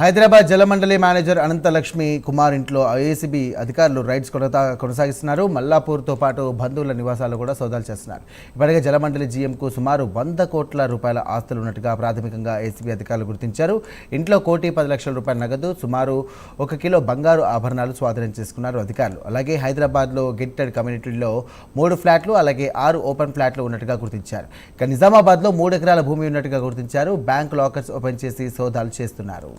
హైదరాబాద్ జలమండలి manager Ananthalakshmi Kumar ఇంట్లో ACB అధికారులు rides కొనసాగిస్తున్నారు. మల్లాపూర్తో పాటు బంధువుల నివాసాలు కూడా సోదాలు చేస్తున్నారు. ఇప్పటికే జలమండలి జీఎంకు సుమారు 100 కోట్ల రూపాయల ఆస్తులు ఉన్నట్టుగా ప్రాథమికంగా ఏసీబీ అధికారులు గుర్తించారు. ఇంట్లో 1,10,00,000 రూపాయల నగదు, సుమారు 1 కిలో బంగారు ఆభరణాలు స్వాధీనం చేసుకున్నారు అధికారులు. అలాగే హైదరాబాద్లో గేటెడ్ కమ్యూనిటీలో 3 ఫ్లాట్లు, అలాగే 6 ఓపెన్ ఫ్లాట్లు ఉన్నట్టుగా గుర్తించారు. ఇక నిజామాబాద్లో 3 ఎకరాల భూమి ఉన్నట్టుగా గుర్తించారు. బ్యాంక్ లాకర్స్ ఓపెన్ చేసి సోదాలు చేస్తున్నారు.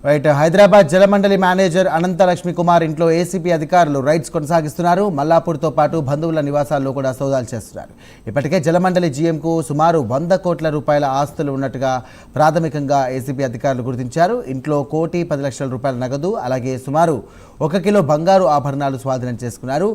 రైట్, హైదరాబాద్ జలమండలి మేనేజర్ అనంతలక్ష్మి కుమార్ ఇంట్లో ఏసీబీ అధికారులు రైడ్స్ కొనసాగిస్తున్నారు. మల్లాపూర్తో పాటు బంధువుల నివాసాల్లో కూడా సోదాలు చేస్తున్నారు. ఇప్పటికే జలమండలి జీఎంకు సుమారు 100 కోట్ల రూపాయల ఆస్తులు ఉన్నట్టుగా ప్రాథమికంగా ఏసీబీ అధికారులు గుర్తించారు. ఇంట్లో 1,10,00,000 రూపాయల నగదు, అలాగే సుమారు 1 కిలో బంగారు ఆభరణాలు స్వాధీనం చేసుకున్నారు.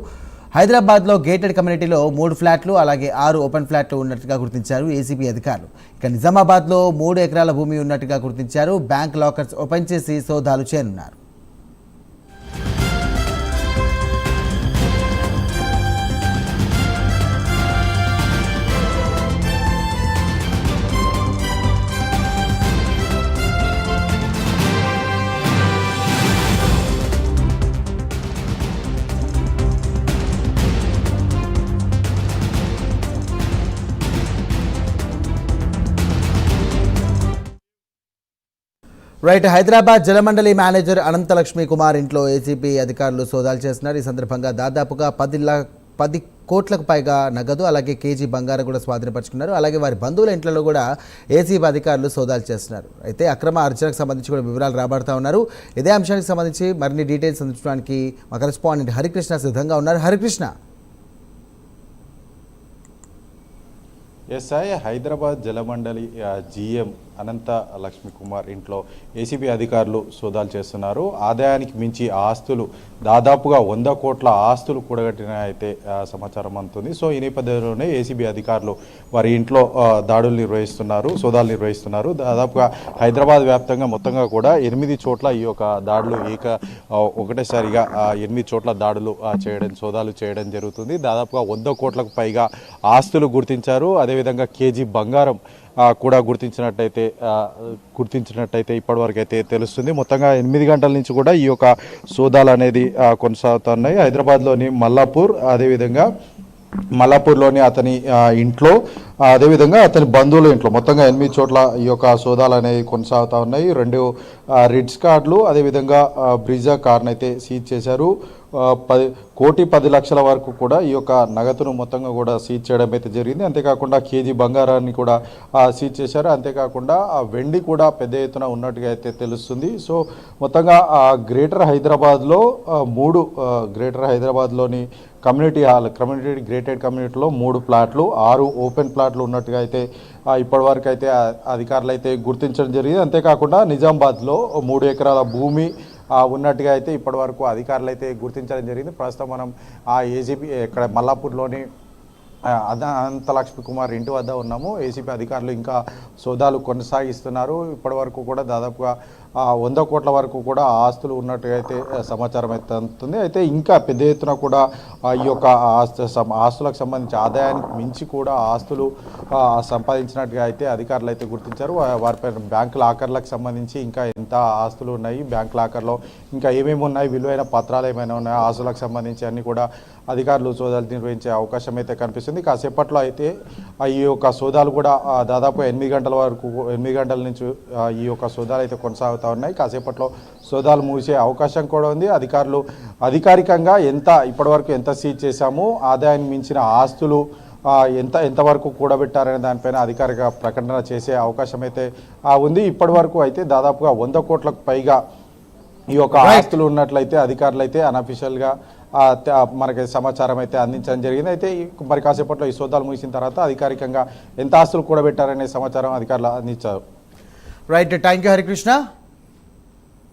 హైదరాబాద్లో గేటెడ్ కమ్యూనిటీలో 3 ఫ్లాట్లు, అలాగే 6 ఓపెన్ ఫ్లాట్లు ఉన్నట్టుగా గుర్తించారు ఏసీబీ అధికారులు. ఇక నిజామాబాద్లో 3 ఎకరాల భూమి ఉన్నట్టుగా గుర్తించారు. బ్యాంక్ లాకర్స్ ఓపెన్ చేసి సోదాలు చేయనున్నారు. రైట్, హైదరాబాద్ జలమండలి మేనేజర్ అనంతలక్ష్మి కుమార్ ఇంట్లో ఏసీబీ అధికారులు సోదాలు చేస్తున్నారు. ఈ సందర్భంగా దాదాపుగా 10 కోట్లకు పైగా నగదు, అలాగే కేజీ బంగారం కూడా స్వాధీనపరుచుకున్నారు. అలాగే వారి బంధువుల ఇంట్లో కూడా ఏసీబీ అధికారులు సోదాలు చేస్తున్నారు. అయితే అక్రమ అర్జనకు సంబంధించి కూడా వివరాలు రాబడతా ఉన్నారు. ఇదే అంశానికి సంబంధించి మరిన్ని డీటెయిల్స్ అందించడానికి మా కరెస్పాండెంట్ హరికృష్ణ సిద్ధంగా ఉన్నారు. హరికృష్ణ. ఎస్ఐ హైదరాబాద్ జలమండలి జీఎం అనంత లక్ష్మి కుమార్ ఇంట్లో ఏసీబీ అధికారులు సోదాలు చేస్తున్నారు. ఆదాయానికి మించి ఆస్తులు దాదాపుగా 100 కోట్ల ఆస్తులు కూడగట్టిన అయితే సమాచారం అందుతుంది. సో ఈ నేపథ్యంలోనే ఏసీబీ అధికారులు వారి ఇంట్లో సోదాలు నిర్వహిస్తున్నారు. దాదాపుగా హైదరాబాద్ వ్యాప్తంగా మొత్తంగా కూడా 8 చోట్ల ఈ యొక్క దాడులు ఒకటేసారిగా 8 చోట్ల దాడులు సోదాలు చేయడం జరుగుతుంది. దాదాపుగా 100 కోట్లకు పైగా ఆస్తులు గుర్తించారు. అదేవిధంగా కేజీ బంగారం కూడా గుర్తించినట్టయితే ఇప్పటివరకు అయితే తెలుస్తుంది. మొత్తంగా 8 గంటల నుంచి కూడా ఈ యొక్క సోదాలు అనేది కొనసాగుతున్నాయి. హైదరాబాద్లోని మల్లాపూర్లోని అతని ఇంట్లో, అదేవిధంగా అతని బంధువుల ఇంట్లో మొత్తంగా 8 చోట్ల ఈ యొక్క సోదాలు అనేవి కొనసాగుతూ ఉన్నాయి. 2 రిడ్స్ కార్డులు, అదేవిధంగా బ్రిజా కార్ను అయితే సీజ్ చేశారు. 1,10,00,000 వరకు కూడా ఈ యొక్క నగదును మొత్తంగా కూడా సీజ్ చేయడం అయితే జరిగింది. అంతేకాకుండా కేజీ బంగారాన్ని కూడా సీజ్ చేశారు. అంతేకాకుండా వెండి కూడా పెద్ద ఎత్తున ఉన్నట్టుగా అయితే తెలుస్తుంది. సో మొత్తంగా గ్రేటర్ హైదరాబాద్లోని కమ్యూనిటీ గ్రేటెడ్ కమ్యూనిటీలో 3 ఫ్లాట్లు, 6 ఓపెన్ ఫ్లాట్లు ఉన్నట్టుగా అయితే ఇప్పటివరకు అయితే అధికారులు అయితే గుర్తించడం జరిగింది. అంతేకాకుండా నిజామాబాద్లో 3 ఎకరాల భూమి ఉన్నట్టుగా అయితే ఇప్పటివరకు అధికారులు అయితే గుర్తించడం జరిగింది. ప్రస్తుతం మనం ఏసీబీ ఇక్కడ మల్లాపూర్లోని అనంతలక్ష్మి కుమార్ ఇంటి వద్ద ఉన్నాము. ఏసీబీ అధికారులు ఇంకా సోదాలు కొనసాగిస్తున్నారు. ఇప్పటివరకు కూడా దాదాపుగా 100 కోట్ల వరకు కూడా ఆస్తులు ఉన్నట్టుగా అయితే సమాచారం అయితే అందుతుంది. అయితే ఇంకా పెద్ద ఎత్తున కూడా ఈ యొక్క ఆస్తులకు సంబంధించి ఆదాయానికి మించి కూడా ఆస్తులు సంపాదించినట్టుగా అయితే అధికారులు అయితే గుర్తించారు. వారిపై బ్యాంక్ లాకర్లకు సంబంధించి ఇంకా ఎంత ఆస్తులు ఉన్నాయి, బ్యాంక్ లాకర్లో ఇంకా ఏమేమి ఉన్నాయి, విలువైన పత్రాలు ఏమైనా ఉన్నాయో ఆస్తులకు సంబంధించి అన్ని కూడా అధికారులు సోదాలు నిర్వహించే అవకాశం అయితే కనిపిస్తుంది. కాసేపట్లో అయితే ఈ యొక్క సోదాలు కూడా దాదాపు 8 గంటల నుంచి ఈ యొక్క సోదాలు అయితే కొనసాగుతూ ఉన్నాయి. కాసేపట్లో సోదాలు ముగిసే అవకాశం కూడా ఉంది. అధికారులు అధికారికంగా ఇప్పటివరకు ఎంత సీజ్ చేశాము, ఆదాయాన్ని మించిన ఆస్తులు ఎంతవరకు కూడబెట్టారనే దానిపైన అధికారిక ప్రకటన చేసే అవకాశం అయితే ఉంది. ఇప్పటివరకు అయితే దాదాపుగా 100 కోట్లకు పైగా ఈ యొక్క ఆస్తులు ఉన్నట్లయితే అధికారులు అయితే అన్అఫీషియల్గా మనకి సమాచారం అయితే అందించడం జరిగింది. అయితే మరి కాసేపట్లో ఈ సోదాలు ముగిసిన తర్వాత అధికారికంగా ఎంత ఆస్తులు కూడబెట్టారనే సమాచారం అధికారులు అందించారు. Right, thank you Harikrishna.